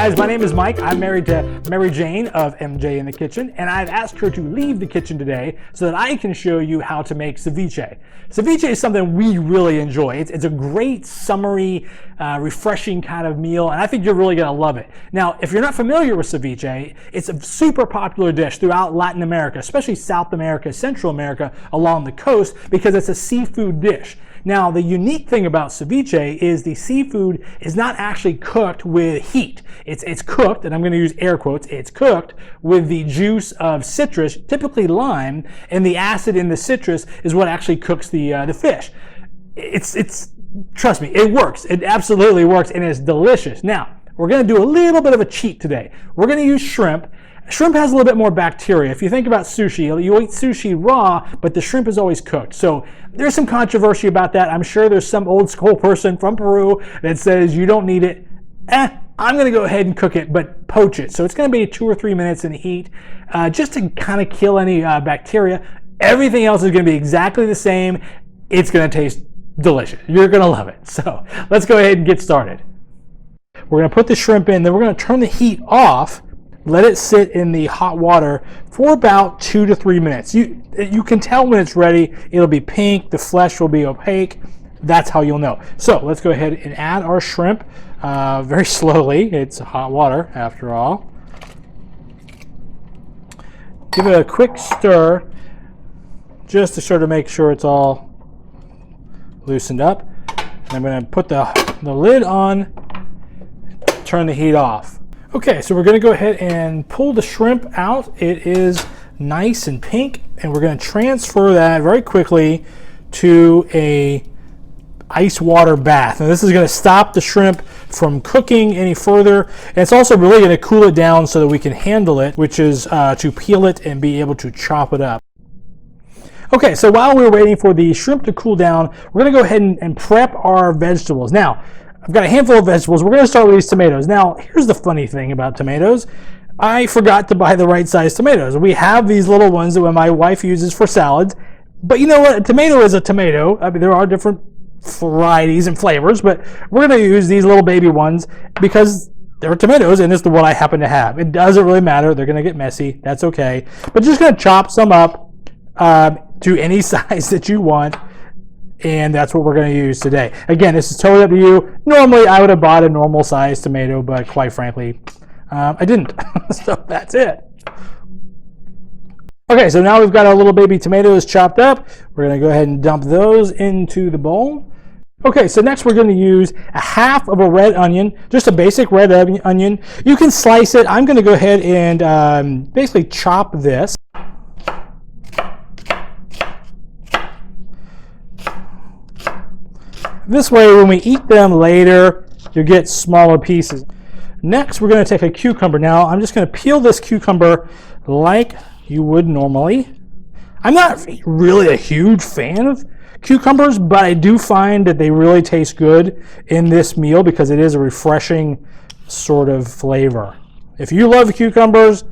guys, my name is Mike. I'm married to Mary Jane of MJ in the Kitchen, and I've asked her to leave the kitchen today so that I can show you how to make ceviche. Ceviche is something we really enjoy. It's a great, summery, refreshing kind of meal, and I think you're really gonna love it. Now, if you're not familiar with ceviche, it's a super popular dish throughout Latin America, especially South America, Central America, along the coast, because it's a seafood dish. Now, the unique thing about ceviche is the seafood is not actually cooked with heat. It's cooked, and I'm going to use air quotes, it's cooked with the juice of citrus, typically lime, and the acid in the citrus is what actually cooks the fish. Trust me, it works. It absolutely works, and it's delicious. Now, we're going to do a little bit of a cheat today. We're going to use shrimp. Shrimp has a little bit more bacteria. If you think about sushi, you eat sushi raw, but the shrimp is always cooked. So there's some controversy about that. I'm sure there's some old school person from Peru that says you don't need it. I'm going to go ahead and cook it, but poach it. So it's going to be 2 or 3 minutes in the heat just to kind of kill any bacteria. Everything else is going to be exactly the same. It's going to taste delicious. You're going to love it. So let's go ahead and get started. We're going to put the shrimp in, then we're going to turn the heat off. Let it sit in the hot water for about 2 to 3 minutes. You can tell when it's ready. It'll be pink, the flesh will be opaque. That's how you'll know. So let's go ahead and add our shrimp very slowly. It's hot water after all. Give it a quick stir just to sort of make sure it's all loosened up. And I'm going to put the lid on, turn the heat off. Okay, so we're going to go ahead and pull the shrimp out. It is nice and pink, and we're going to transfer that very quickly to a ice water bath. Now this is going to stop the shrimp from cooking any further, and it's also really going to cool it down so that we can handle it, which is to peel it and be able to chop it up. Okay, so while we're waiting for the shrimp to cool down, we're going to go ahead and prep our vegetables. Now, I've got a handful of vegetables. We're going to start with these tomatoes. Now, here's the funny thing about tomatoes. I forgot to buy the right size tomatoes. We have these little ones that my wife uses for salads. But you know what? A tomato is a tomato. I mean, there are different varieties and flavors, but we're going to use these little baby ones because they're tomatoes, and it's what I happen to have. It doesn't really matter. They're going to get messy. That's okay. But just going to chop some up to any size that you want. And that's what we're going to use today. Again, this is totally up to you. Normally, I would have bought a normal size tomato, but quite frankly, I didn't. So that's it. Okay, so now we've got our little baby tomatoes chopped up. We're going to go ahead and dump those into the bowl. Okay, so next we're going to use a half of a red onion, just a basic red onion. You can slice it. I'm going to go ahead and basically chop this. This way, when we eat them later, you'll get smaller pieces. Next, we're going to take a cucumber. Now, I'm just going to peel this cucumber like you would normally. I'm not really a huge fan of cucumbers, but I do find that they really taste good in this meal because it is a refreshing sort of flavor. If you love cucumbers,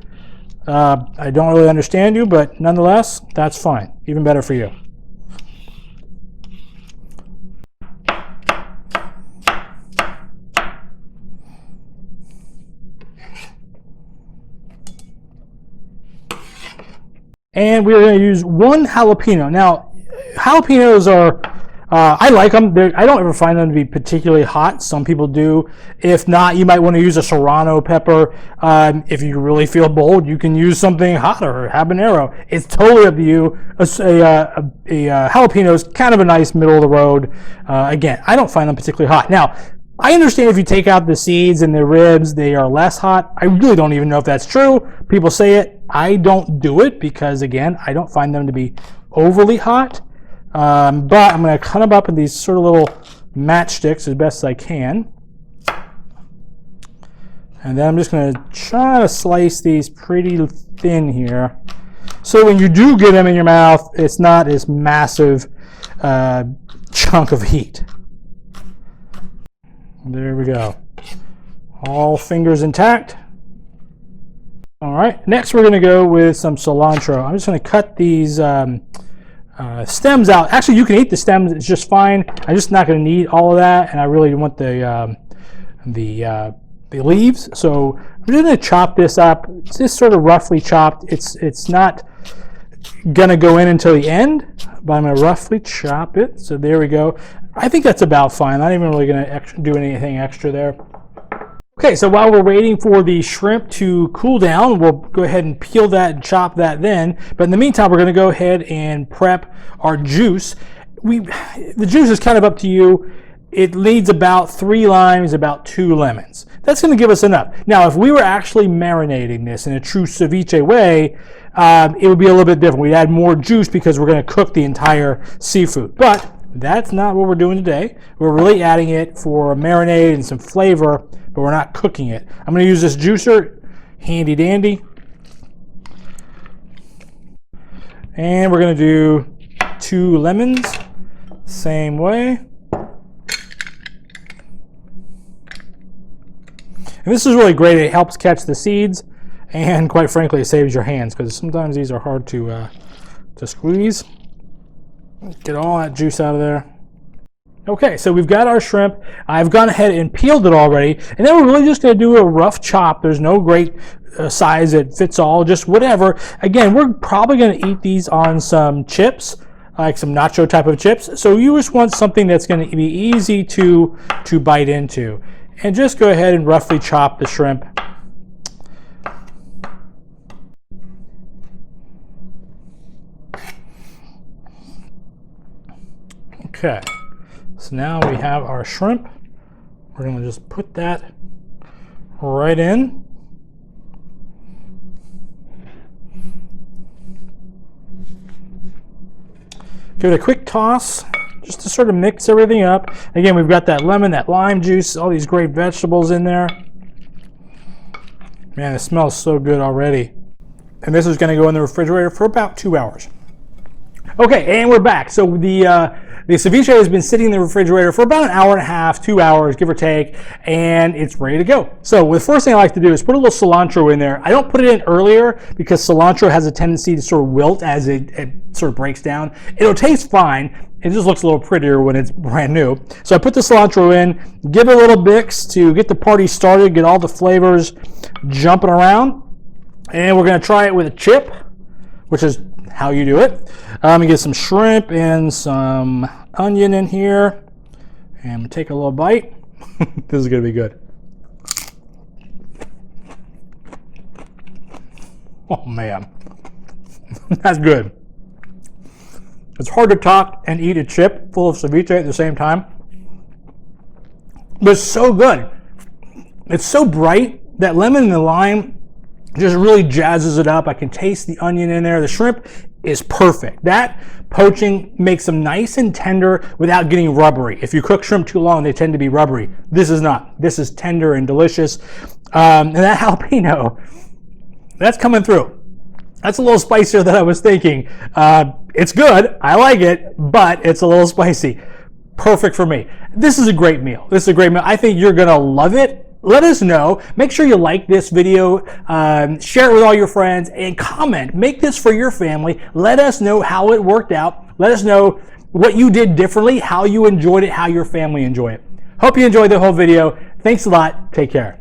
I don't really understand you, but nonetheless, that's fine. Even better for you. And we're going to use 1 jalapeno. Now, jalapenos are, I like them. I don't ever find them to be particularly hot. Some people do. If not, you might want to use a serrano pepper. If you really feel bold, you can use something hotter, habanero. It's totally up to you. A jalapeno is kind of a nice middle of the road. Again, I don't find them particularly hot. Now, I understand if you take out the seeds and the ribs, they are less hot. I really don't even know if that's true. People say it. I don't do it because, again, I don't find them to be overly hot. But I'm going to cut them up in these sort of little matchsticks as best as I can. And then I'm just going to try to slice these pretty thin here. So when you do get them in your mouth, it's not this massive chunk of heat. There we go. All fingers intact. All right, next we're going to go with some cilantro. I'm just going to cut these stems out. Actually, you can eat the stems, it's just fine. I'm just not going to need all of that, and I really want the leaves. So we're just going to chop this up. It's just sort of roughly chopped. It's not going to go in until the end, but I'm going to roughly chop it. So there we go. I think that's about fine. Not even really going to do anything extra there. Okay, so while we're waiting for the shrimp to cool down, we'll go ahead and peel that and chop that then. But in the meantime, we're going to go ahead and prep our juice. The juice is kind of up to you. It needs about 3 limes, about 2 lemons. That's going to give us enough. Now, if we were actually marinating this in a true ceviche way, it would be a little bit different. We'd add more juice because we're going to cook the entire seafood. But that's not what we're doing today. We're really adding it for a marinade and some flavor, but we're not cooking it. I'm going to use this juicer, handy dandy. And we're going to do 2 lemons, same way. And this is really great. It helps catch the seeds, and quite frankly, it saves your hands because sometimes these are hard to squeeze. Get all that juice out of there. Okay, so we've got our shrimp. I've gone ahead and peeled it already, and then we're really just going to do a rough chop. There's no great size that fits all, just whatever. Again, we're probably going to eat these on some chips, like some nacho type of chips. So you just want something that's going to be easy to bite into. And just go ahead and roughly chop the shrimp. Okay, so now we have our shrimp. We're going to just put that right in. Give it a quick toss, just to sort of mix everything up. Again, we've got that lemon, that lime juice, all these great vegetables in there. Man, it smells so good already. And this is going to go in the refrigerator for about 2 hours. Okay, and we're back. So the ceviche has been sitting in the refrigerator for about 1.5 hours, 2 hours, give or take, and it's ready to go. So the first thing I like to do is put a little cilantro in there. I don't put it in earlier because cilantro has a tendency to sort of wilt as it sort of breaks down. It'll taste fine. It just looks a little prettier when it's brand new. So I put the cilantro in, give it a little mix to get the party started, get all the flavors jumping around. And we're going to try it with a chip, which is how you do it. I'm going to get some shrimp and some onion in here. And I'm going to take a little bite. This is going to be good. Oh, man. That's good. It's hard to talk and eat a chip full of ceviche at the same time. But it's so good. It's so bright. That lemon and the lime just really jazzes it up. I can taste the onion in there. The shrimp is perfect. That poaching makes them nice and tender without getting rubbery. If you cook shrimp too long, they tend to be rubbery. This is not. This is tender and delicious. And that jalapeno, that's coming through. That's a little spicier than I was thinking. It's good. I like it, but it's a little spicy. Perfect for me. This is a great meal. This is a great meal. I think you're going to love it. Let us know. Make sure you like this video, share it with all your friends, and comment. Make this for your family. Let us know how it worked out. Let us know what you did differently, how you enjoyed it, how your family enjoyed it. Hope you enjoyed the whole video. Thanks a lot. Take care.